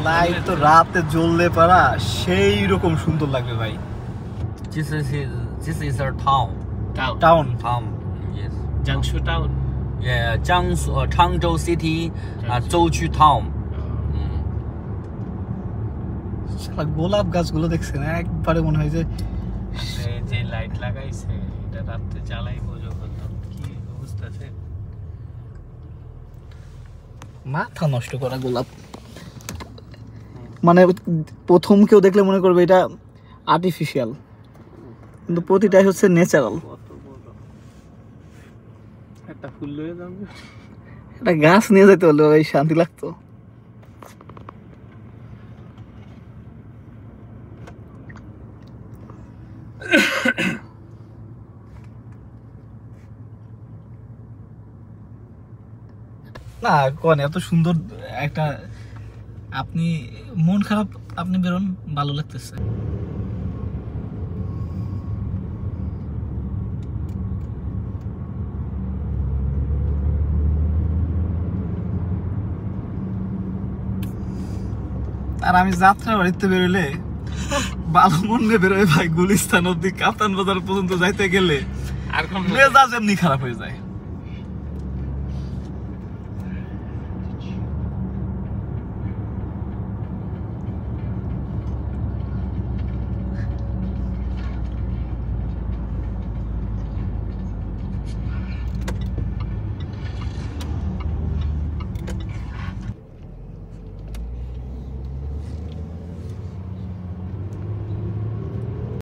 Light তো রাতে জ্বললে পারা সেই রকম সুন্দর লাগবে ভাই। This is a town. Town Yes. Jiangsu town. Yeah, Jiangsu, Changzhou City, Zhouqu town. শালা গোলাপ গাছগুলো দেখছেন একবারে মনে হয় যে যে লাইট লাগাইছে এটা রাতে জ্বালাইবো যখন কি অবস্থা আছে, মাথা নষ্ট করা গোলাপ। মানে প্রথম কেউ দেখলে মনে করবে এটা আর্টিফিশিয়াল, কিন্তু প্রতিটাই হচ্ছে ন্যাচারাল। কত বড় একটা ফুল লয়ে যাবে, এটা গাছ নিয়ে যেতে হলো ভাই, শান্তি লাগতো। না কোন এত সুন্দর একটা, আপনি মন খারাপ আপনি বেরোন, ভালো লাগতেছে। আর আমি যাত্রা বাড়িতে বেরোলে ভালো মন নিয়ে বেরোয় ভাই, গুলিস্তান অব্দি কাপ্তান বাজার পর্যন্ত যাইতে গেলে আর কোন মেজাজ এমনি খারাপ হয়ে যায়।